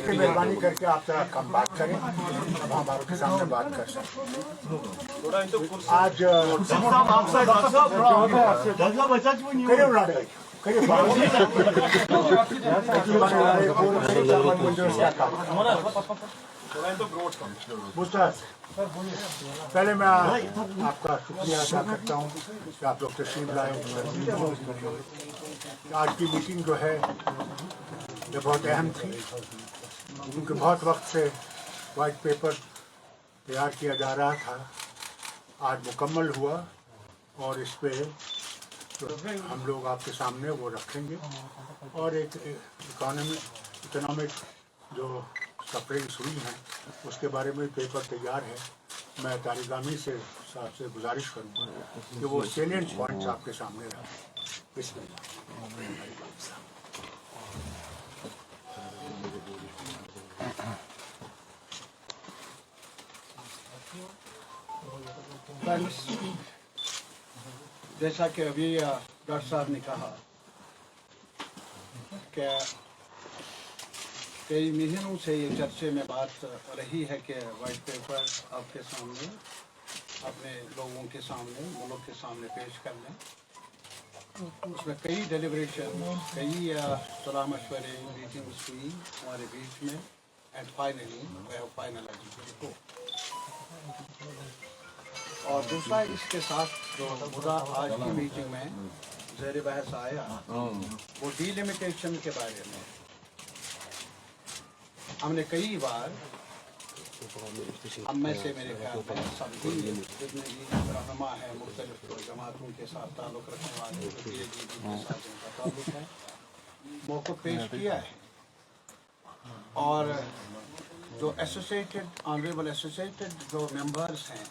मेहरबानी करके आप जरा कम बात करें, अब हमारे के सामने बात कर सकते आज पहले मैं आपका शुक्रिया अदा करता हूँ कि आप लोग तशरीफ लाए। आज की मीटिंग जो है ये बहुत अहम थी, क्योंकि बहुत वक्त से वाइट पेपर तैयार किया जा रहा था, आज मुकम्मल हुआ और इस पे तो हम लोग आपके सामने वो रखेंगे और एक इकोनॉमिक जो सफरिंग्स हुई हैं उसके बारे में पेपर तैयार है। मैं तारिगामी से साहब से गुजारिश करूँगा कि वो सेलिएंट पॉइंट्स आपके सामने रखें। जैसा कि अभी डॉक्टर साहब ने कहा कि कई महीनों से ये चर्चे में बात रही है कि वाइट पेपर आपके सामने, अपने लोगों के सामने, मुल्क के सामने पेश कर लें। उसमें कई डेलिब्रेशन, कई सलाह मशवरे, मीटिंग्स हुई हमारे बीच में and finally we have finalised the report. और दूसरा इसके साथ जो मुद्दा आज की मीटिंग में ज़ेर बहस आया वो डीलिमिटेशन के बारे में। हमने कई बार, हम में से मेरे ख्याल में सभी जितने भी रहनुमा है मुख्तलिफ जमातों के साथ ताल्लुक़ रखने वाले PAGD के साथ उनका ताल्लुक़ है, मौक़िफ़ पेश किया है। और जो एसोसिएटेड ऑनरेबल एसोसिएटेड जो मेंबर्स हैं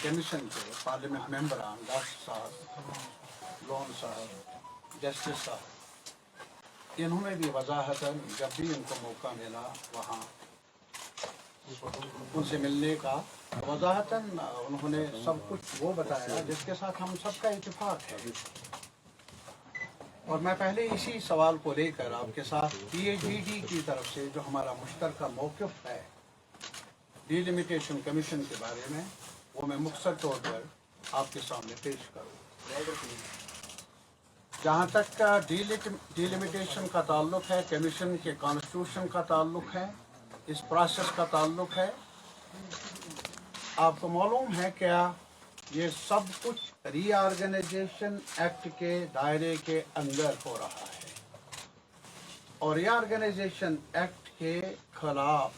कमीशन के, पार्लियामेंट मेंबरान डॉक्टर साहब, लोन साहब, जस्टिस साहब, इन्होंने भी वजाहतन जब भी उनको मौका मिला वहाँ उनसे मिलने का वजाहतन उन्होंने सब कुछ वो बताया जिसके साथ हम सबका इत्तेफाक है। और मैं पहले इसी सवाल को लेकर आपके साथ PAGD की तरफ से जो हमारा मुश्तरका मौक़िफ़ है डीलिमिटेशन कमीशन के बारे में, वो मैं मुख्तसर तौर पर आपके सामने पेश करूँ। जहाँ तक का डीलिमिटेशन का ताल्लुक़ है, कमीशन के कॉन्स्टिट्यूशन का ताल्लुक़ है, इस प्रोसेस का ताल्लुक़ है, आपको मालूम है क्या ये सब कुछ रीऑर्गेनाइजेशन एक्ट के दायरे के अंदर हो रहा है। और रीऑर्गेनाइजेशन एक्ट के खिलाफ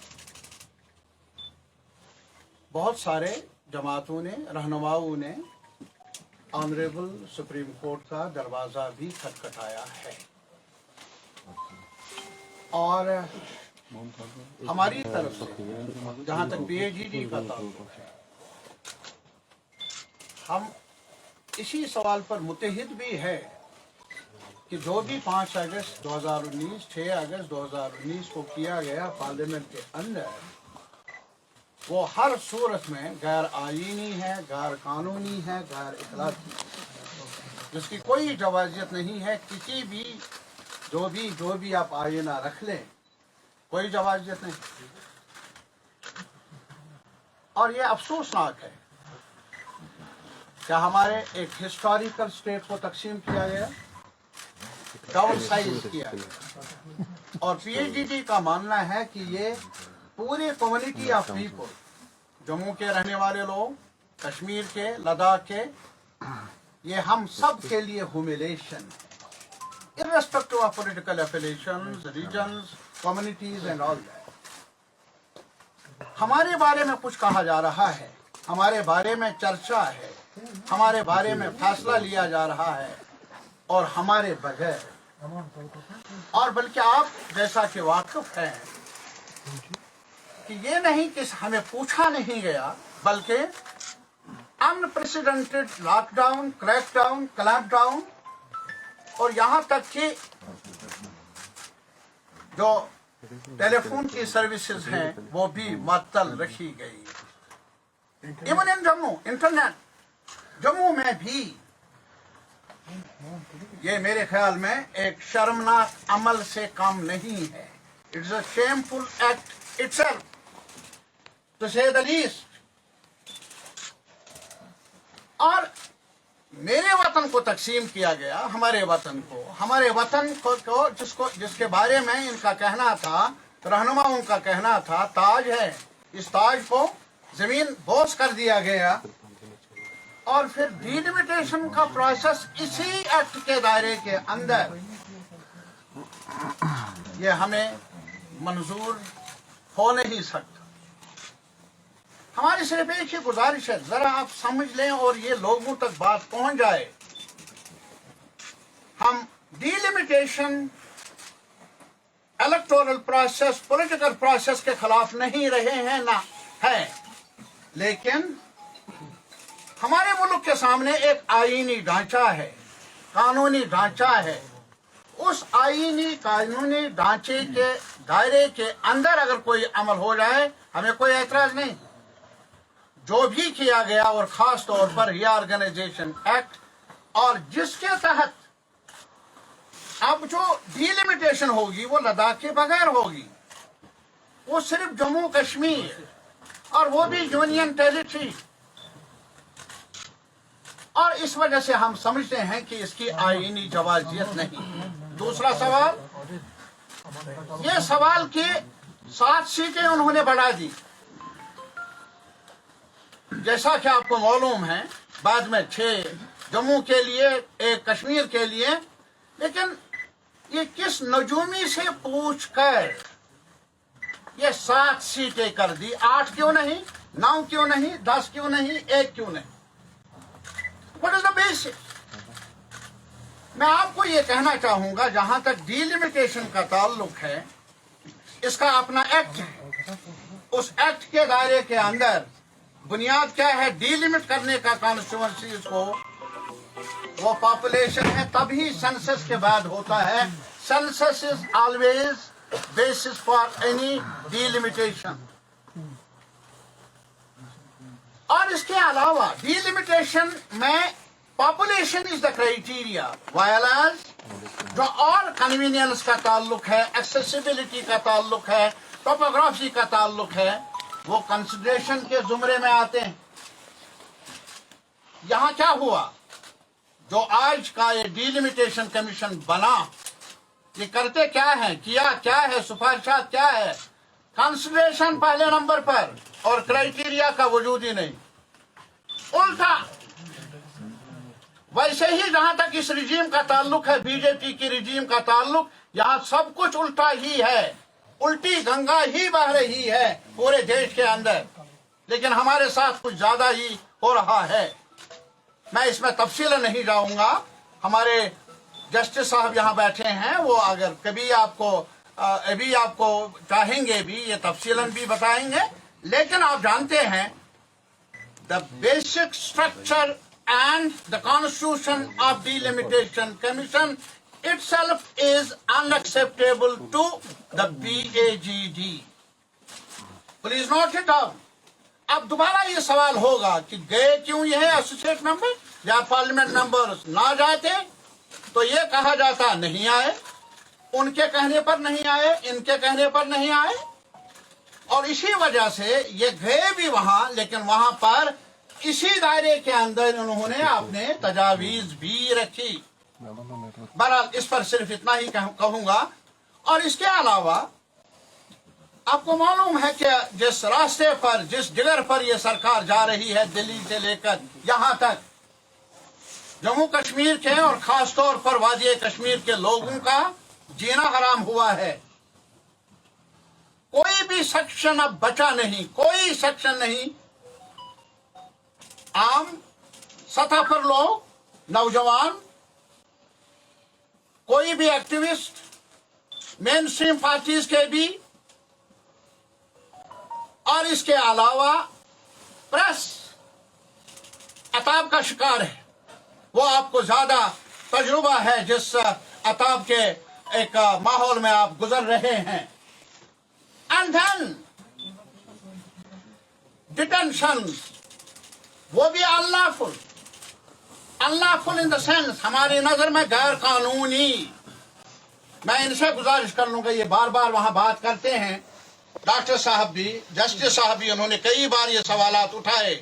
बहुत सारे जमातों ने, रहनुमाओं ने ऑनरेबल सुप्रीम कोर्ट का दरवाज़ा भी खटखटाया है। और हमारी तरफ से जहाँ तक PAGD का ताल्लुक़ है, हम इसी सवाल पर मुत्तहिद भी है कि जो भी 5 अगस्त 2019, 6 अगस्त 2019 को किया गया पार्लियामेंट के अंदर, वो हर सूरत में गैर आईनी है, गैर कानूनी है, गैर इखलाकी, जिसकी कोई जवाजियत नहीं है। किसी भी जो भी आप आईना रख लें, कोई जवाजियत नहीं। और ये अफसोसनाक है क्या हमारे एक हिस्टोरिकल स्टेट को तकसीम किया गया, डाउन साइज किया गया। और PAGD का मानना है कि ये पूरे कम्युनिटी ऑफ पीपल, जम्मू के रहने वाले लोग, कश्मीर के, लद्दाख के, ये हम सब के लिए humiliation, irrespective of political affiliations, regions, communities and all that। हमारे बारे में कुछ कहा जा रहा है, हमारे बारे में चर्चा है, हमारे बारे में फैसला लिया जा रहा है, और हमारे बगैर, और बल्कि आप जैसा कि वाकिफ हैं कि ये नहीं कि हमें पूछा नहीं गया, बल्कि अनप्रेसिडेंटेड लॉकडाउन, क्रैकडाउन, क्लैपडाउन, और यहाँ तक कि जो टेलीफोन की सर्विसेज हैं वो भी मअतल रखी गई। Even in Jammu, internet Jammu में भी یہ میرے خیال میں ایک شرمناک عمل سے کم نہیں ہے. It's a shameful act itself to say the least. اور میرے وطن کو تقسیم کیا گیا، ہمارے وطن کو جس کے بارے میں ان کا کہنا تھا، رہنماؤں کا کہنا تھا تاج ہے، اس تاج کو زمین بوس کر دیا گیا. اور پھر ڈیلیمیٹیشن کا پروسیس اسی ایکٹ کے دائرے کے اندر، یہ ہمیں منظور ہو نہیں سکتا. ہماری صرف ایک ہی گزارش ہے، ذرا آپ سمجھ لیں اور یہ لوگوں تک بات پہنچ جائے. ہم delimitation electoral process, political process کے خلاف نہیں رہے ہیں، نہ ہے، لیکن ہمارے ملک کے سامنے ایک آئینی ڈھانچہ ہے، قانونی ڈھانچہ ہے. اس آئینی قانونی ڈھانچے کے دائرے کے اندر اگر کوئی عمل ہو جائے ہمیں کوئی اعتراض نہیں. جو بھی کیا گیا اور خاص طور پر ری آرگنائزیشن ایکٹ، اور جس کے تحت اب جو ڈیلیمیٹیشن ہوگی وہ لداخ کے بغیر ہوگی، وہ صرف جموں کشمیر اور وہ بھی یونین ٹیریٹری. اور اس وجہ سے ہم سمجھتے ہیں کہ اس کی آئینی جوازیت نہیں. دوسرا سوال، یہ سوال کی 7 سیٹیں انہوں نے بڑھا دی، جیسا کہ آپ کو معلوم ہے، بعد میں 6 جموں کے لیے، 1 کشمیر کے لیے. لیکن یہ کس نجومی سے پوچھ کر یہ 7 سیٹیں کر دی؟ 8 کیوں نہیں، 9 کیوں نہیں، 10 کیوں نہیں، 1 کیوں نہیں؟ What is the basis? میں آپ کو یہ کہنا چاہوں گا، جہاں تک ڈیلیمیٹیشن کا تعلق ہے، اس کا اپنا ایکٹ ہے. اس ایکٹ کے دائرے کے اندر بنیاد کیا ہے ڈیلیمٹ کرنے کا کانسٹیٹوئنسیز کو؟ وہ پاپولیشن ہے، تبھی سنسس کے بعد ہوتا ہے. سنسس is always basis for any delimitation. اور اس کے علاوہ ڈیلیمیٹیشن میں پاپولیشن از دا کرائیٹیریا، وائلاز جو اور کنوینئنس کا تعلق ہے، ایکسیسیبلٹی کا تعلق ہے، ٹوپوگرافی کا تعلق ہے، وہ کنسیڈریشن کے زمرے میں آتے ہیں. یہاں کیا ہوا؟ جو آج کا یہ ڈیلیمیٹیشن کمیشن بنا، یہ کرتے کیا ہے، کیا کیا ہے، سفارشات کیا ہے؟ کنسیڈریشن پہلے نمبر پر اور کرائیٹیریا کا وجود ہی نہیں. الٹا ویسے ہی جہاں تک اس رجیم کا تعلق ہے، بی جے پی کی رجیم کا تعلق، یہاں سب کچھ الٹا ہی ہے، الٹی گنگا ہی بہ رہی ہے پورے دیش کے اندر. لیکن ہمارے ساتھ کچھ زیادہ ہی ہو رہا ہے. میں اس میں تفصیل نہیں جاؤں گا، ہمارے جسٹس صاحب یہاں بیٹھے ہیں، وہ اگر کبھی آپ کو چاہیں گے بھی یہ تفصیلاً بھی بتائیں گے. لیکن آپ جانتے ہیں the basic structure and the constitution of delimitation commission itself is unacceptable to the PAGD. Please note it down. اب دوبارہ یہ سوال ہوگا کہ گئے کیوں یہ ایسوسیٹ ممبر یا پارلیمنٹ ممبرز؟ نہ جاتے تو یہ کہا جاتا نہیں آئے، ان کے کہنے پر نہیں آئے، ان کے کہنے پر نہیں آئے. اور اسی وجہ سے یہ گئے بھی وہاں، لیکن وہاں پر اسی دائرے کے اندر انہوں نے اپنے تجاویز بھی رکھی. بہرحال اس پر صرف اتنا ہی کہوں گا. اور اس کے علاوہ آپ کو معلوم ہے کہ جس راستے پر، جس ڈگر پر یہ سرکار جا رہی ہے، دلی سے لے کر یہاں تک جموں کشمیر کے اور خاص طور پر وادی کشمیر کے لوگوں کا جینا حرام ہوا ہے. کوئی بھی سیکشن اب بچا نہیں، کوئی سیکشن نہیں. عام سطح پر لوگ، نوجوان، کوئی بھی ایکٹیوسٹ، مین اسٹریم پارٹیز کے بھی، اور اس کے علاوہ پریس عطاب کا شکار ہے. وہ آپ کو زیادہ تجربہ ہے جس عطاب کے ایک ماحول میں آپ گزر رہے ہیں. اینڈ دین ڈیٹینشن، وہ بھی unlawful. Unlawful in the sense हमारी नजर में गैर कानूनी। मैं इनसे गुजारिश कर लूंगा, ये बार बार वहां बात करते हैं, डॉक्टर साहब भी, जस्टिस साहब भी, उन्होंने कई बार ये सवालात उठाए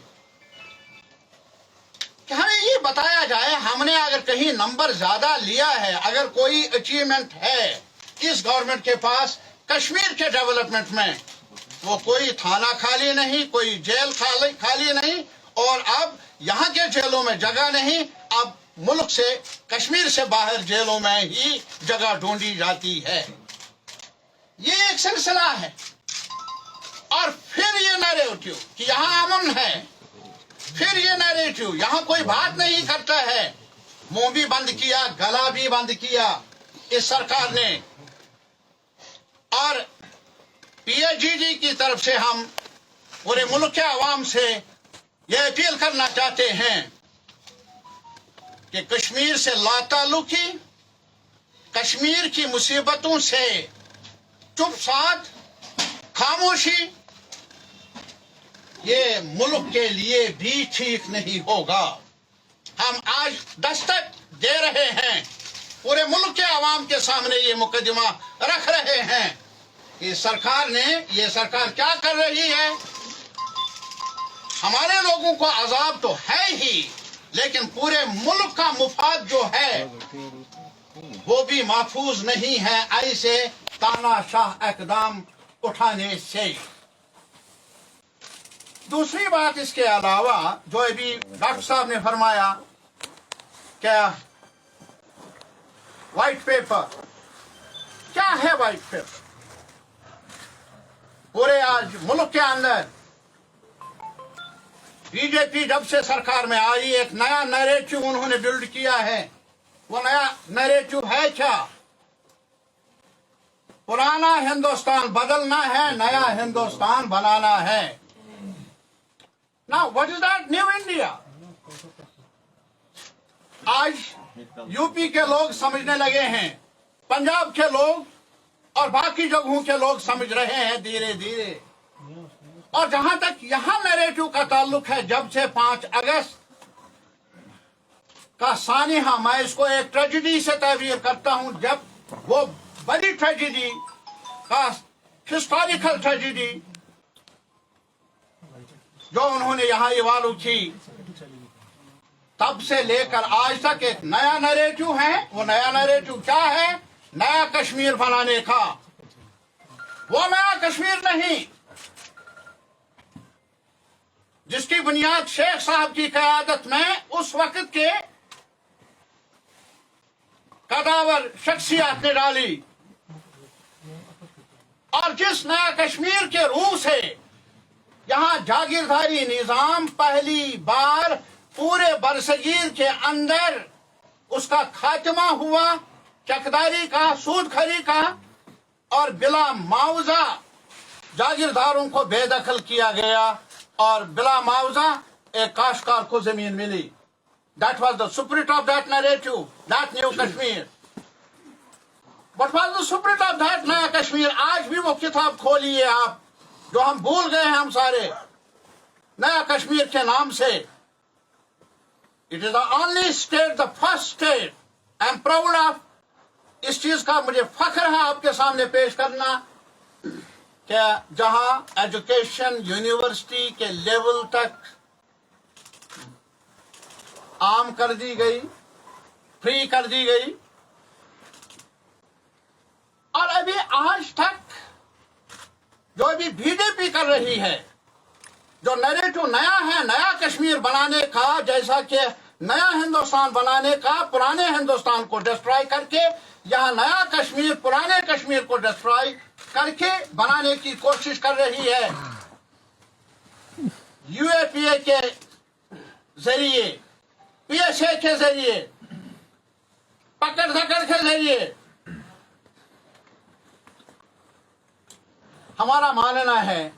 कि हमें ये बताया जाए हमने अगर कहीं नंबर ज्यादा लिया है, अगर कोई अचीवमेंट है इस गवर्नमेंट के पास कश्मीर के डेवलपमेंट में, वो कोई थाना खाली नहीं, कोई जेल खाली नहीं, और अब यहाँ के जेलों में जगह नहीं, अब मुल्क से, कश्मीर से बाहर जेलों में ही जगह ढूंढी जाती है। ये एक सिलसिला है। और फिर ये नैरेटिव कि यहाँ अमन है, फिर ये नैरेटिव यहाँ कोई बात नहीं करता है। मुंह भी बंद किया, गला भी बंद किया इस सरकार ने। और PAGD की तरफ से हम पूरे मुल्क के अवाम से ये अपील करना चाहते हैं कि कश्मीर से लाताल्लुकी, कश्मीर की मुसीबतों से चुप साथ, खामोशी, ये मुल्क के लिए भी ठीक नहीं होगा। हम आज दस्तक दे रहे हैं, पूरे मुल्क के अवाम के सामने ये मुकदमा रख रहे हैं कि ये सरकार क्या कर रही है। हमारे लोगों को अजाब तो है ही, लेकिन पूरे मुल्क का मुफाद जो है वो भी महफूज नहीं है ऐसे तानाशाह इकदाम उठाने से। दूसरी बात इसके अलावा जो अभी डॉक्टर साहब ने फरमाया, क्या व्हाइट पेपर, क्या है व्हाइट पेपर? पूरे आज मुल्क के अंदर बीजेपी जब से सरकार में आई एक नया नैरेटिव उन्होंने बिल्ड किया है। वो नया नैरेटिव है क्या? पुराना हिंदुस्तान बदलना है, नया हिंदुस्तान बनाना है। Now what is that new India? आज यूपी के लोग समझने लगे हैं, पंजाब के लोग और बाकी जगहों के लोग समझ रहे हैं धीरे धीरे। और जहां तक यहां नैरेटिव का ताल्लुक है, जब से 5 अगस्त का सानिहा, मैं इसको एक ट्रेजेडी से ताबीर करता हूं, जब वो बड़ी ट्रेजेडी का हिस्टोरिकल ट्रेजेडी जो उन्होंने यहां इवाल्व की, तब से लेकर आज तक एक नया नैरेटिव है। वो नया नैरेटिव क्या है? नया कश्मीर बनाने का। वो नया कश्मीर नहीं जिसकी बुनियाद शेख साहब की क़यादत में उस वक्त के कदावर शख्सियत ने डाली, और जिस नया कश्मीर के रूह से यहां जागीरदारी निजाम पहली बार पूरे बरसगीर के अंदर उसका खात्मा हुआ, चकदारी का, सूदखोरी का, और बिला मुआवजा जागीरदारों को बेदखल किया गया और बिला मुआवजा एक काश्तकार को जमीन मिली। That was the spirit of that narrative, that new Kashmir. What was the spirit of that नया कश्मीर? आज भी वो किताब खोलिए आप, जो हम भूल गए हैं हम सारे, नया कश्मीर के नाम से। It is the only state, the first state, I am proud of, इस चीज का मुझे फख्र है आपके सामने पेश करना, क्या जहां एजुकेशन यूनिवर्सिटी के लेवल तक आम कर दी गई, फ्री कर दी गई, और अभी आज तक जो अभी बीजेपी कर रही है, जो नैरेटिव नया है नया कश्मीर बनाने का, जैसा कि नया हिंदुस्तान बनाने का, पुराने हिंदुस्तान को डिस्ट्रॉय करके यहाँ नया कश्मीर पुराने कश्मीर को डिस्ट्रॉय करके बनाने की कोशिश कर रही है। UAPA के जरिए, PSA के जरिए, पकड़ धकड़ के जरिए। हमारा मानना है,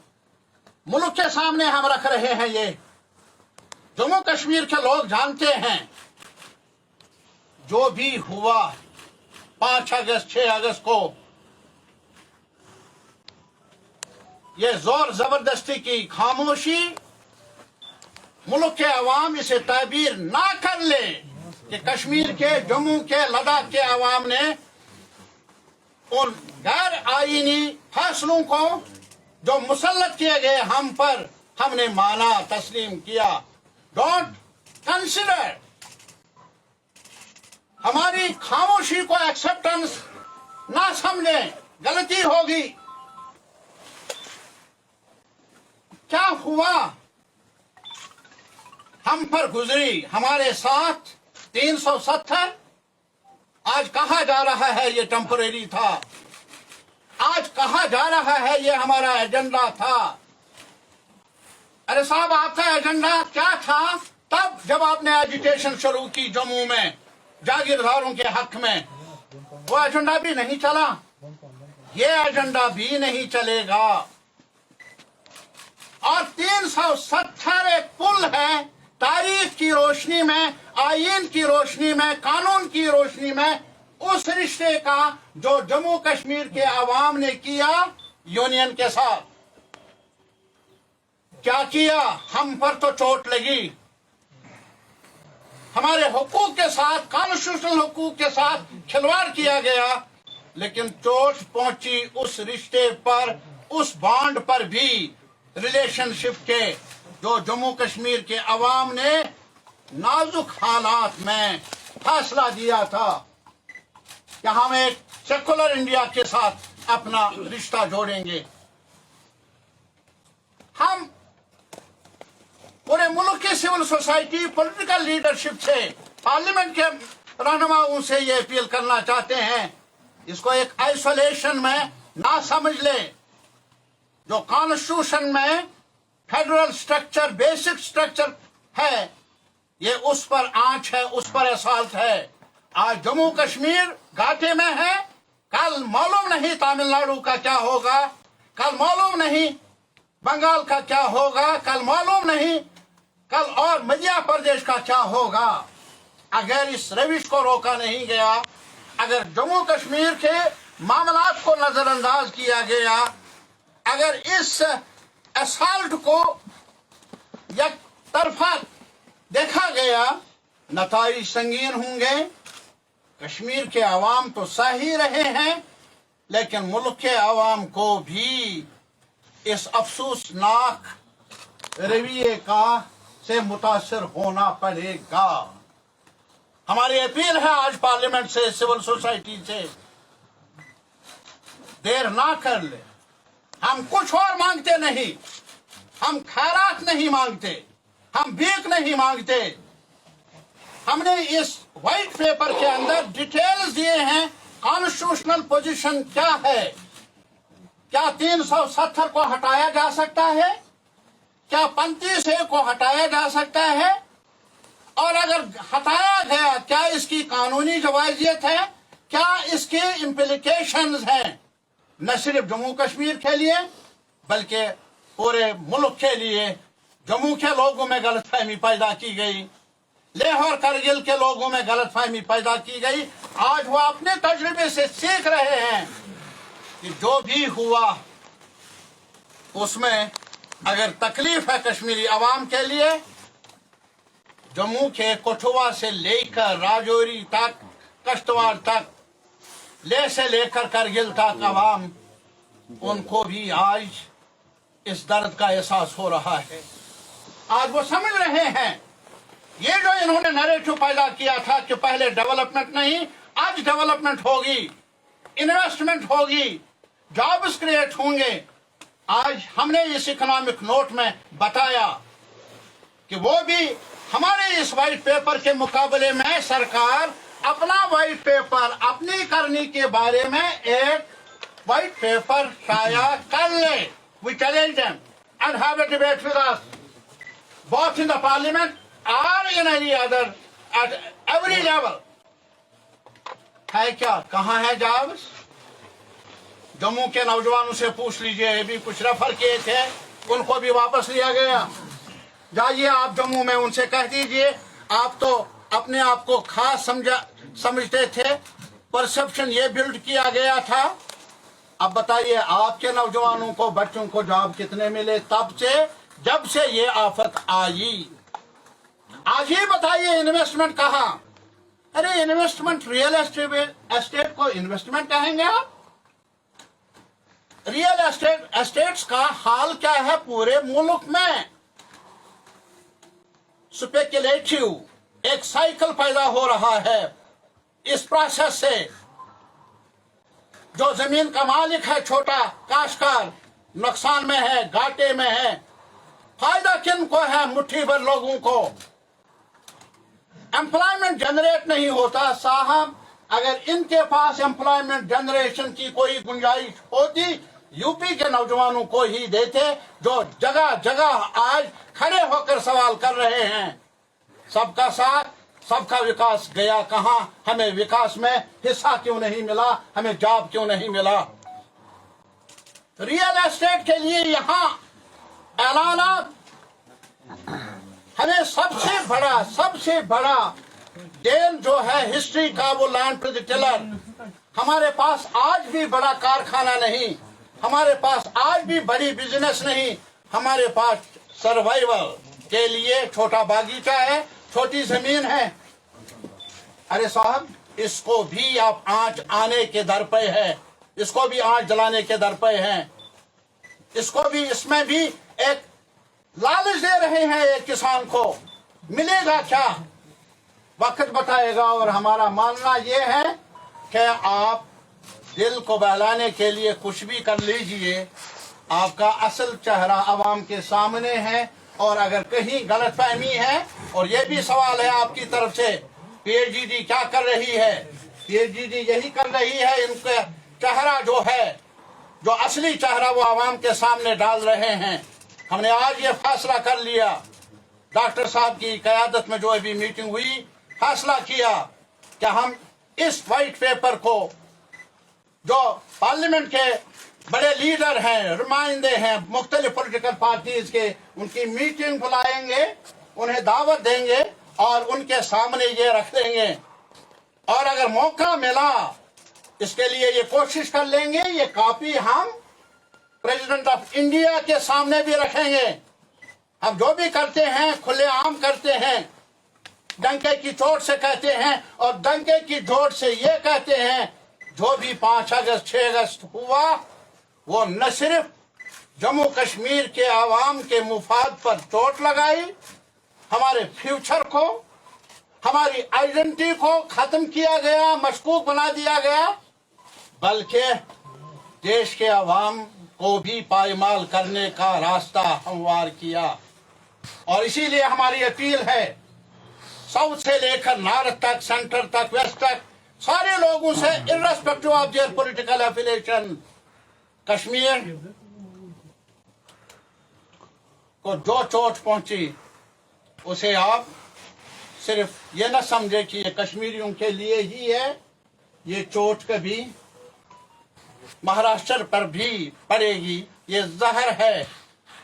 मुल्क के सामने हम रख रहे हैं, ये जम्मू कश्मीर के लोग जानते हैं, जो भी हुआ 5 अगस्त 6 अगस्त को, ये जोर जबरदस्ती की खामोशी, मुल्क के अवाम इसे ताबीर ना कर ले कि कश्मीर के, जम्मू के, लद्दाख के अवाम ने उन गैर आईनी फैसलों को जो मुसल्लत किए गए हम पर, हमने माना, तस्लीम किया। डोंट कंसिडर, हमारी खामोशी को एक्सेप्टेंस ना समझें, गलती होगी। क्या हुआ, हम पर गुजरी, हमारे साथ 370, आज कहा जा रहा है ये टेम्परेरी था, आज कहा जा रहा है ये हमारा एजेंडा था। अरे साहब, आपका एजेंडा क्या था तब जब आपने एजिटेशन शुरू की जम्मू में जागीरदारों के हक में? वो एजेंडा भी नहीं चला, ये एजेंडा भी नहीं चलेगा। और 370 एक पुल है, तारीख की रोशनी में, आईन की रोशनी में, कानून की रोशनी में, उस रिश्ते का जो जम्मू कश्मीर के अवाम ने किया यूनियन के साथ। क्या किया? हम पर तो चोट लगी, हमारे हुकूक के साथ, कॉन्स्टिट्यूशनल हुकूक के साथ खिलवाड़ किया गया, लेकिन चोट पहुंची उस रिश्ते पर, उस बॉन्ड पर भी, रिलेशनशिप के, जो जम्मू कश्मीर के अवाम ने नाजुक हालात में फैसला दिया था कि हम एक सेकुलर इंडिया के साथ अपना रिश्ता जोड़ेंगे। हम पूरे मुल्क की सिविल सोसाइटी, पॉलिटिकल लीडरशिप से, पार्लियामेंट के रहनुमाओं से ये अपील करना चाहते हैं, इसको एक आइसोलेशन में ना समझ ले। जो कॉन्स्टिट्यूशन में फेडरल स्ट्रक्चर, बेसिक स्ट्रक्चर है, ये उस पर आंच है, उस पर असॉल्ट है। आज जम्मू कश्मीर घाटे में है, कल मालूम नहीं तमिलनाडु का क्या होगा, कल मालूम नहीं बंगाल का क्या होगा, कल मालूम नहीं कल और मध्य प्रदेश का क्या होगा। अगर इस रविश को रोका नहीं गया, अगर जम्मू कश्मीर के मामलात को नजरअंदाज किया गया, अगर इस असॉल्ट को एक तरफा देखा गया, नताइज संगीन होंगे। कश्मीर के अवाम तो सह ही रहे हैं, लेकिन मुल्क के अवाम को भी इस अफसोसनाक रवैये का से मुतासर होना पड़ेगा। हमारी अपील है आज पार्लियामेंट से, सिविल सोसाइटी से, देर ना कर ले। हम कुछ और मांगते नहीं, हम खैरात नहीं मांगते, हम भीख नहीं मांगते। हमने इस व्हाइट पेपर के अंदर डिटेल्स दिए हैं, कॉन्स्टिट्यूशनल पोजीशन क्या है। क्या 370 को हटाया जा सकता है? क्या 35A को हटाया जा सकता है? और अगर हटाया गया, क्या इसकी कानूनी जवाजियत है? क्या इसके इम्प्लीकेशंस हैं, न सिर्फ जम्मू कश्मीर के लिए बल्कि पूरे मुल्क के लिए? जम्मू के लोगों में गलतफहमी पैदा की गई, लेह और करगिल के लोगों में गलतफहमी पैदा की गई। आज वो अपने तजुर्बे से सीख रहे हैं कि जो भी हुआ उसमें अगर तकलीफ है कश्मीरी अवाम के लिए, जम्मू के कठुआ से लेकर राजौरी तक, कश्तवाड़ तक, लेह से लेकर करगिल तक अवाम, उनको भी आज इस दर्द का एहसास हो रहा है। आज वो समझ रहे हैं, ये जो इन्होंने नैरेटिव पैदा किया था कि पहले डेवलपमेंट नहीं, आज डेवलपमेंट होगी, इन्वेस्टमेंट होगी, जॉब्स क्रिएट होंगे। आज हमने इस इकोनॉमिक नोट में बताया कि वो भी हमारे इस व्हाइट पेपर के मुकाबले में सरकार अपना व्हाइट पेपर, अपनी करनी के बारे में एक व्हाइट पेपर शाया कर ले। We challenge them and have a debate with us, both in the parliament or in any other, at every level. है क्या? कहाँ है जॉब्स? जम्मू के नौजवानों से पूछ लीजिए, ये भी कुछ रेफर किए थे, उनको भी वापस लिया गया। जाइए आप जम्मू में उनसे कह दीजिए, आप तो अपने आप को खास समझते थे, परसेप्शन ये बिल्ड किया गया था। अब बताइए आपके नौजवानों को, बच्चों को जॉब कितने मिले तब से, जब से ये आफत आई? आज ही बताइए इन्वेस्टमेंट कहाँ? अरे इन्वेस्टमेंट, रियल एस्टेट को इन्वेस्टमेंट कहेंगे आप? रियल एस्टेट्स का हाल क्या है पूरे मुल्क में? स्पेकुलेटिव एक साइकिल पैदा हो रहा है। इस प्रोसेस से जो जमीन का मालिक है, छोटा काश्तकार, नुकसान में है, घाटे में है। फायदा किन को है? मुट्ठी भर लोगों को। एम्प्लॉयमेंट जनरेट नहीं होता साहब। अगर इनके पास एम्प्लॉयमेंट जनरेशन की कोई गुंजाइश होती, यूपी के नौजवानों को ही देते, जो जगह जगह आज खड़े होकर सवाल कर रहे हैं। सबका साथ, सबका विकास गया कहां? हमें विकास में हिस्सा क्यों नहीं मिला? हमें जॉब क्यों नहीं मिला? रियल एस्टेट के लिए यहां ऐलानात, हमें सबसे बड़ा देन जो है हिस्ट्री का, वो लैंड टू द टिलर। हमारे पास आज भी बड़ा कारखाना नहीं, हमारे पास आज भी बड़ी बिजनेस नहीं, हमारे पास सर्वाइवल के लिए छोटा बागीचा है, छोटी जमीन है। अरे साहब, इसको भी आप आंच आने के दर पे है, इसको भी आंच जलाने के दर पे हैं, इसको भी, इसमें भी एक लालच दे रहे हैं एक किसान को। मिलेगा क्या? वक्त बताएगा। और हमारा मानना ये है कि आप दिल को बहलाने के लिए कुछ भी कर लीजिए, आपका असल चेहरा आवाम के सामने है। और अगर कहीं गलतफहमी है, और ये भी सवाल है आपकी तरफ से, PAGD क्या कर रही है? PAGD यही कर रही है, इनका चेहरा जो है, जो असली चेहरा, वो आवाम के सामने डाल रहे हैं। हमने आज ये फैसला कर लिया, डॉक्टर साहब की क़यादत में जो अभी मीटिंग हुई, फैसला किया कि हम इस वाइट पेपर को, जो पार्लियामेंट के बड़े लीडर हैं, नुमाइंदे हैं मुख्तलिफ पॉलिटिकल पार्टीज के, उनकी मीटिंग बुलाएंगे, उन्हें दावत देंगे और उनके सामने ये रख देंगे। और अगर मौका मिला, इसके लिए ये कोशिश कर लेंगे, ये कॉपी हम प्रेसिडेंट ऑफ इंडिया के सामने भी रखेंगे। हम जो भी करते हैं खुलेआम करते हैं, डंके की चोट से कहते हैं, और डंके की चोट से ये कहते हैं, जो भी 5 अगस्त 6 अगस्त हुआ, वो न सिर्फ जम्मू कश्मीर के आवाम के मुफाद पर चोट लगाई, हमारे फ्यूचर को, हमारी आइडेंटिटी को खत्म किया गया, मशकूक बना दिया गया, बल्कि देश के आवाम को भी पायमाल करने का रास्ता हमवार किया। और इसीलिए हमारी अपील है, साउथ से लेकर नॉर्थ तक, सेंटर तक, वेस्ट तक, सारे लोगों से, irrespective of their political affiliation, Kashmir को जो चोट पहुंची, उसे आप सिर्फ ये न समझे कि ये कश्मीरियों के लिए ही है। ये चोट कभी महाराष्ट्र पर भी पड़ेगी। ये जहर है,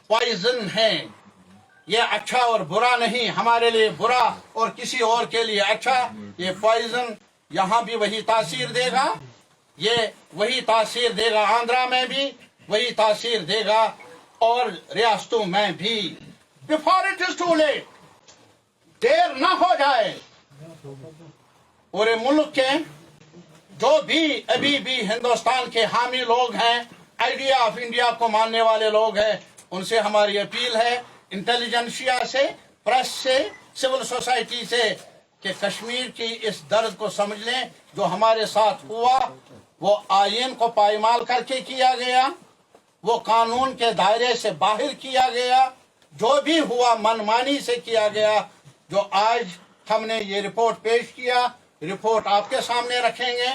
पॉइजन है। ये अच्छा और बुरा नहीं, हमारे लिए बुरा और किसी और के लिए अच्छा। ये पॉइजन यहाँ भी वही तासीर देगा, ये वही तासीर देगा आंध्रा में भी, वही तासीर देगा और रियासतों में भी। Before it is too late, देर न हो जाए। पूरे मुल्क के जो भी अभी भी हिंदुस्तान के हामी लोग हैं, आइडिया ऑफ इंडिया को मानने वाले लोग हैं, उनसे हमारी अपील है, इंटेलिजेंसिया से, प्रेस से, सिविल सोसाइटी से, कि कश्मीर की इस दर्द को समझ लें। जो हमारे साथ हुआ वो आईन को पायमाल करके किया गया, वो कानून के दायरे से बाहर किया गया, जो भी हुआ मनमानी से किया गया। जो आज हमने ये रिपोर्ट पेश किया, रिपोर्ट आपके सामने रखेंगे।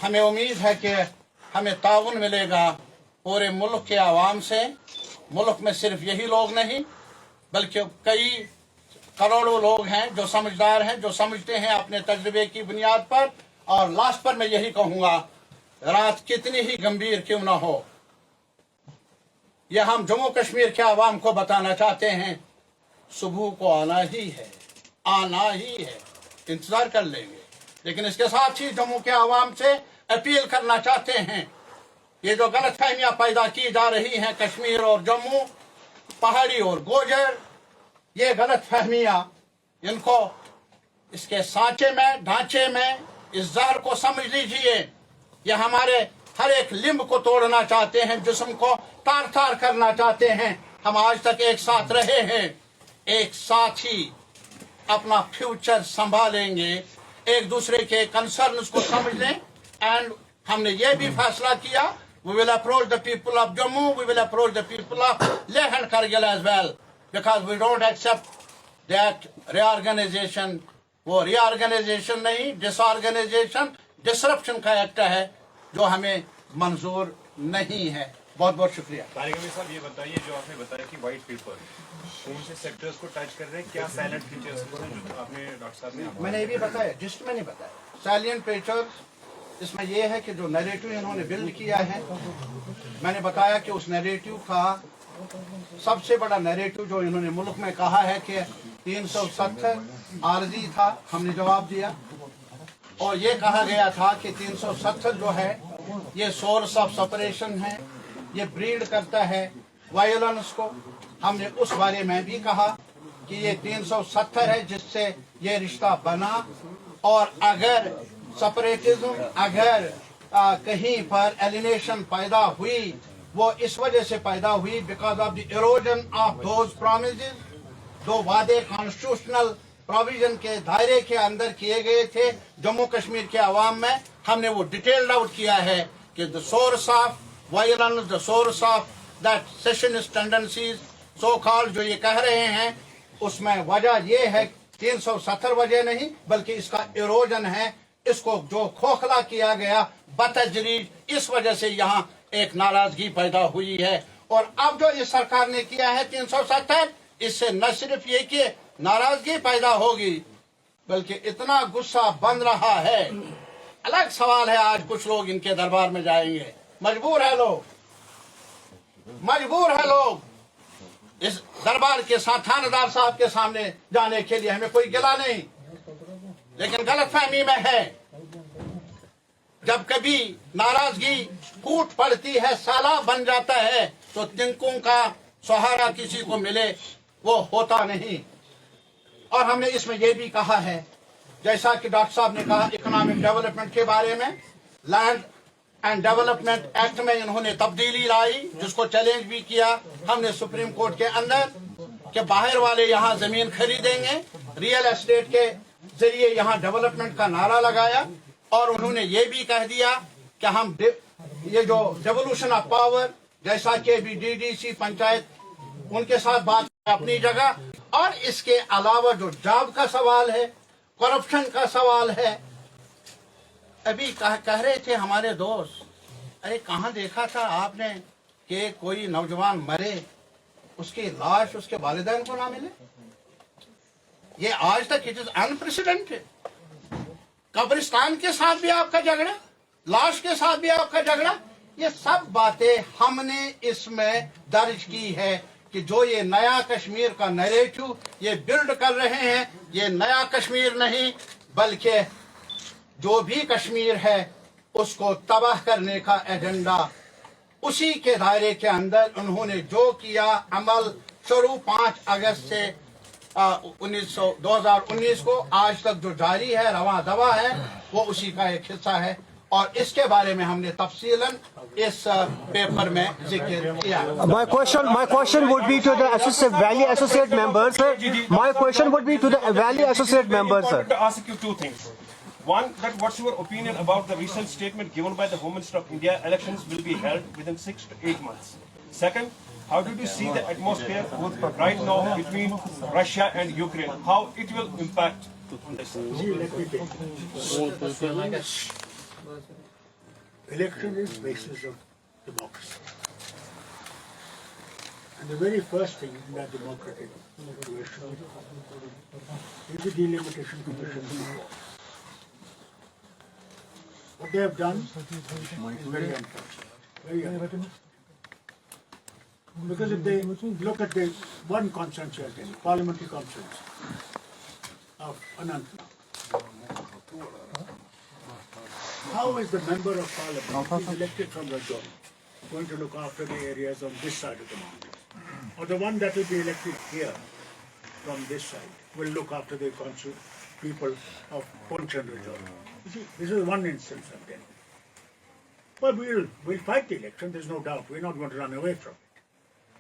हमें उम्मीद है कि हमें ताउन मिलेगा पूरे मुल्क के आवाम से। मुल्क में सिर्फ यही लोग नहीं, बल्कि कई करोड़ों लोग हैं जो समझदार हैं, जो समझते हैं अपने तजुर्बे की बुनियाद पर। और लास्ट पर मैं यही कहूंगा, रात कितनी ही गंभीर क्यों ना हो, यह हम जम्मू कश्मीर के आवाम को बताना चाहते हैं, सुबह को आना ही है, आना ही है, इंतजार कर लेंगे। लेकिन इसके साथ ही जम्मू के आवाम से अपील करना चाहते हैं, ये जो गलतफहमियां पैदा की जा रही हैं कश्मीर और जम्मू, पहाड़ी और गोजर, ये गलतफहमियां, इनको इसके सांचे में, ढांचे में इस जहर को समझ लीजिए। ये हमारे हर एक लिम्ब को तोड़ना चाहते हैं, जिस्म को तार तार करना चाहते हैं। हम आज तक एक साथ रहे हैं, एक साथ ही अपना फ्यूचर संभालेंगे, एक दूसरे के कंसर्न्स को समझ लें। एंड हमने ये भी फैसला किया, we will approach the people of Jammu, we will approach the people of Leh and Kargil as well, because we don't accept that reorganization. वो reorganization नहीं, disorganization, disruption का एक्ट है जो हमें मंजूर नहीं है। बहुत बहुत शुक्रिया। तारिक साहब, ये बताइए, जो आपने बताया कि व्हाइट पेपर कौन से सेक्टर्स को टच कर रहे हैं, क्या साइलेंट फीचर्स जो आपने डॉक्टर साहब ने मैंने ये भी बताया, जिस्ट में नहीं बताया। साइलेंट फीचर इसमें ये है कि जो नैरेटिव इन्होंने बिल्ड किया है, मैंने बताया कि उस नैरेटिव का सबसे बड़ा नैरेटिव जो इन्होंने मुल्क में कहा है कि 370 आर्जी था, हमने जवाब दिया। और ये कहा गया था कि 370 जो है ये सोर्स ऑफ सेपरेशन है, ये ब्रीड करता है वायलेंस को। हमने उस बारे में भी कहा कि ये 370 है जिससे ये रिश्ता बना। और अगर सेपरेटिज्म, अगर कहीं पर एलिनेशन पैदा हुई, वो इस वजह से पैदा हुई because of the erosion of those promises, जो वादे कॉन्स्टिट्यूशनल प्रोविजन के दायरे के अंदर किए गए थे जम्मू कश्मीर के अवाम में। हमने वो डिटेल्ड आउट किया है कि the source of violence, the source of that secessionist tendencies so called जो ये कह रहे हैं, उसमें वजह ये है 370 वजह नहीं बल्कि इसका इरोजन है। इसको जो खोखला किया गया बतदरीज, इस वजह से यहाँ एक नाराजगी पैदा हुई है। और अब जो इस सरकार ने किया है 370, इससे न सिर्फ ये कि नाराजगी पैदा होगी बल्कि इतना गुस्सा बन रहा है। अलग सवाल है, आज कुछ लोग इनके दरबार में जाएंगे, मजबूर है लोग, मजबूर है लोग इस दरबार के साथ थानेदार साहब के सामने जाने के लिए। हमें कोई गिला नहीं, लेकिन गलतफहमी में है। जब कभी नाराजगी फूट पड़ती है, साला बन जाता है, तो तिनकों का सहारा किसी को मिले वो होता नहीं। और हमने इसमें यह भी कहा है, जैसा कि डॉक्टर साहब ने कहा, इकोनॉमिक डेवलपमेंट के बारे में लैंड एंड डेवलपमेंट एक्ट में इन्होंने तब्दीली लाई, जिसको चैलेंज भी किया हमने सुप्रीम कोर्ट के अंदर कि बाहर वाले यहाँ जमीन खरीदेंगे, रियल एस्टेट के जरिए यहाँ डेवलपमेंट का नारा लगाया। और उन्होंने ये भी कह दिया कि हम ये जो डेवोल्यूशन ऑफ पावर, जैसा कि अभी डीडीसी पंचायत उनके साथ बात अपनी जगह, और इसके अलावा जो जॉब का सवाल है, करप्शन का सवाल है। अभी कह रहे थे हमारे दोस्त, अरे कहाँ देखा था आपने कि कोई नौजवान मरे, उसकी लाश उसके वालिदैन को ना मिले? ये आज तक इट इज अनप्रेसिडेंटेड। कब्रिस्तान के साथ भी आपका झगड़ा, लाश के साथ भी आपका झगड़ा। ये सब बातें हमने इसमें दर्ज की है कि जो ये नया कश्मीर का नैरेटिव ये बिल्ड कर रहे हैं, ये नया कश्मीर नहीं बल्कि जो भी कश्मीर है उसको तबाह करने का एजेंडा। उसी के दायरे के अंदर उन्होंने जो किया अमल शुरू 5 अगस्त से 2019 को आज तक जो जारी है, रवा दवा है, वो उसी का एक हिस्सा है। और इसके बारे में हमने तफसीलन इस पेपर में जिक्र किया। My question would be to the Valley Associate members, sir. My question would be to the Valley Associate members, sir. I wanted to ask you 2 things. One, that what's your opinion about the recent statement given by the Home Minister of India? Elections will be held within 6 to 8 months. Second, how did you see the atmosphere right now between Russia and Ukraine? How it will impact on this? Let me take it. Election is basis of democracy. And the very first thing in that democratic situation is the delimitation commission. What they have done is very unfortunate. Very unfortunate. Because if they look at the one constituency again, parliamentary constituency of Anantnag, how is the member of parliament who is elected from Rajouri going to look after the areas on this side of the mountain? Or the one that will be elected here from this side will look after the people of Punch and Rajouri. You see, this is one instance I'm telling you. Well, we'll fight the election, there's no doubt. We're not going to run away from it.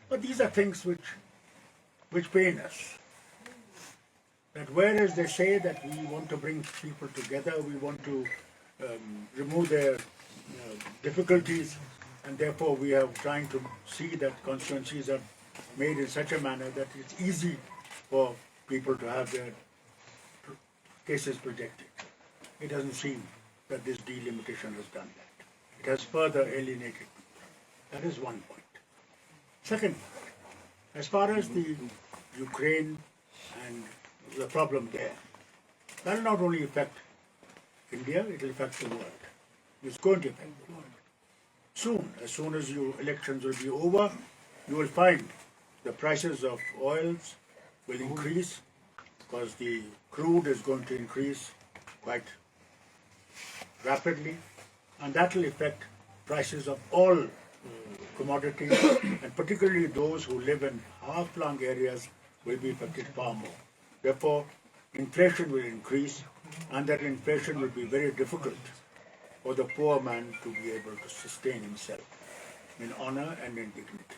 But these are things which pain us. That whereas they say that we want to bring people together, we want to remove their difficulties, and therefore we are trying to see that constituencies are made in such a manner that it's easy for people to have their cases projected. It doesn't seem that this delimitation has done that. It has further alienated people. That is one point. Second, as far as the Ukraine and the problem there, that will not only affect India, it will affect the world. It's going to affect the world. Soon as your elections will be over, you will find the prices of oils will increase because the crude is going to increase quite rapidly, and that will affect prices of all commodities, and particularly those who live in far-flung areas will be affected far more. Therefore, inflation will increase, and that inflation will be very difficult for the poor man to be able to sustain himself in honor and in dignity.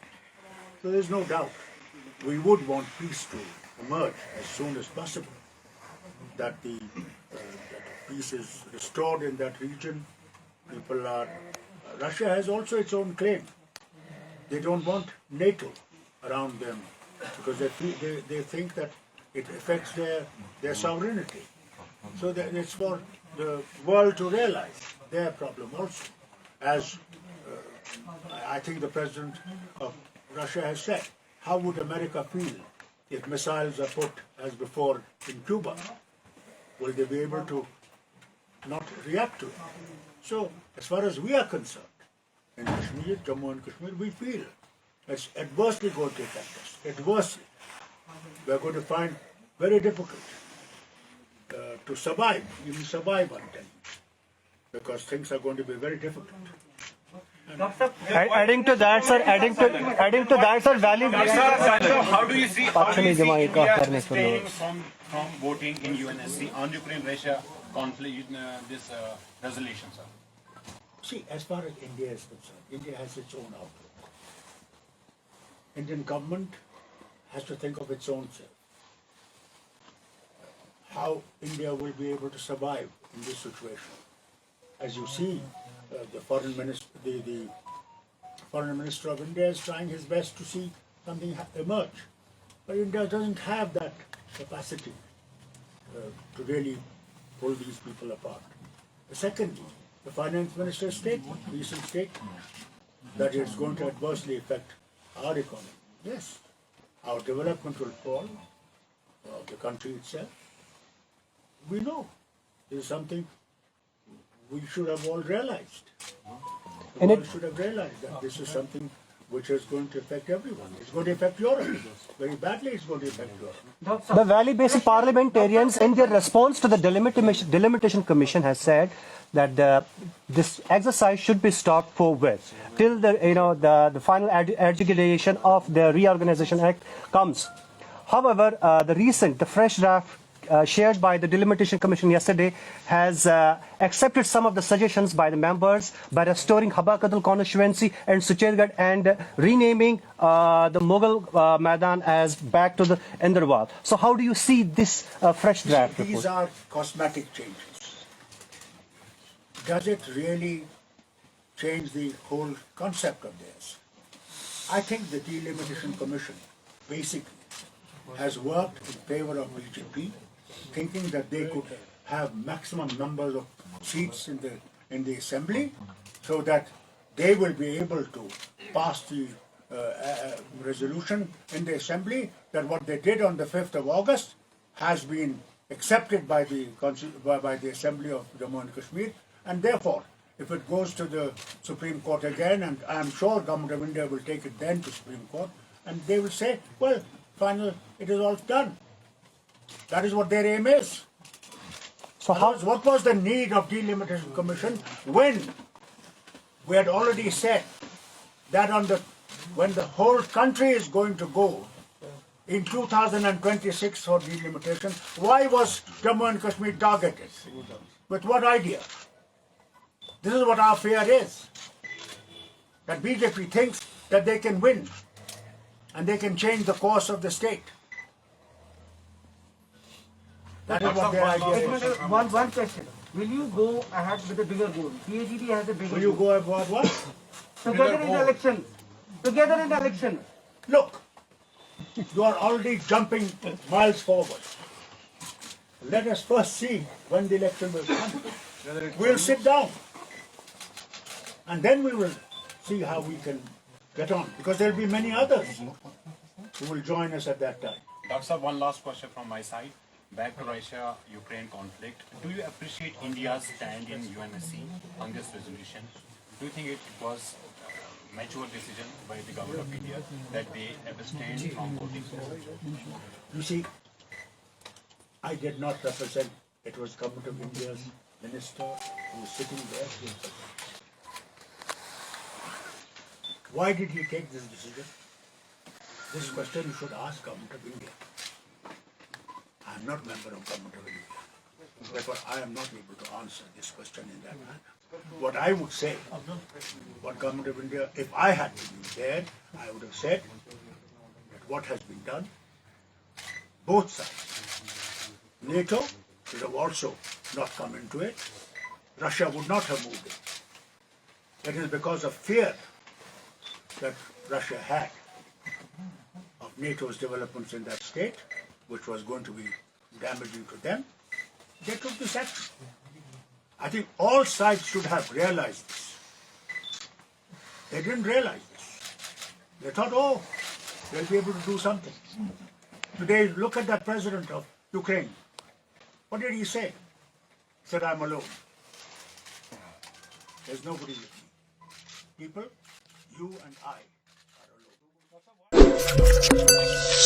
So there's no doubt we would want peace to emerge as soon as possible, that the peace is restored in that region. People are... Russia has also its own claim. They don't want NATO around them because they think that it affects their sovereignty. So that it's for the world to realize their problem also. As I think the President of Russia has said, how would America feel if missiles are put as before in Cuba? Will they be able to not react to it? So, as far as we are concerned, in Kashmir, Jammu and Kashmir, we feel it's adversely going to affect us. Adversely. We are going to find very difficult to survive, even survive on them, because things are going to be very difficult. Adding to that, sir, value. How do you see India abstaining from voting in UNSC on Ukraine-Russia conflict, this resolution, sir? See, as far as India is concerned, India has its own outlook. Indian government has to think of its own self. How India will be able to survive in this situation. As you see, the foreign minister of India is trying his best to see something emerge. But India doesn't have that capacity to really pull these people apart. Secondly, the finance minister's statement, recent statement, that it's going to adversely affect our economy. Yes, our development will fall, the country itself. We know this is something we should have all realized. The world should have realized that this is something which is going to affect everyone. It's going to affect Europe. Very badly it's going to affect Europe. The Valley Basin parliamentarians, in their response to the delimitation commission, has said that this exercise should be stopped forthwith till the final adjudication of the Reorganization Act comes. However, the fresh draft shared by the Delimitation Commission yesterday has accepted some of the suggestions by the members by restoring Habakadal constituency and Suchergarh and renaming the Mughal Maidan as back to the Indrawal. So how do you see this fresh draft report? These are cosmetic changes. Does it really change the whole concept of this? I think the Delimitation Commission basically has worked in favor of BJP, thinking that they could have maximum numbers of seats in the assembly, so that they will be able to pass the resolution in the assembly that what they did on the 5th of August has been accepted by the assembly of Jammu and Kashmir, and therefore if it goes to the Supreme Court again, and I am sure Government of India will take it then to Supreme Court, and they will say, well, final, it is all done. That is what their aim is. So what was the need of Delimitation Commission when we had already said that when the whole country is going to go in 2026 for delimitation. Why was Jammu and Kashmir targeted? With what idea? This is what our fear is. That BJP thinks that they can win and they can change the course of the state. That is what their idea is. One question. Will you go ahead with a bigger goal? PAGD has a bigger Will you goal. go about what? Together in the election. Together in the election. Look, you are already jumping miles forward. Let us first see when the election will come. We'll sit down and then we will see how we can get on, because there will be many others who will join us at that time. Dr. Saab, one last question from my side. Back to Russia-Ukraine conflict. Do you appreciate India's stand in UNSC on this resolution? Do you think it was a mature decision by the government of India that they abstained from voting? You see, I did not represent, it was Government of India's minister who was sitting there. Why did he take this decision? This question you should ask Government of India. I am not member of Government of India. Therefore, I am not able to answer this question in that manner. What I would say, what Government of India, if I had been there, I would have said that what has been done, both sides, NATO should have also not come into it. Russia would not have moved in. It is because of fear that Russia had of NATO's developments in that state, which was going to be damaging to them, they took this action. I think all sides should have realized this. They didn't realize this. They thought, oh, they'll be able to do something. Today, look at that president of Ukraine. What did he say? He said, I'm alone. There's nobody with me. People, you and I are alone.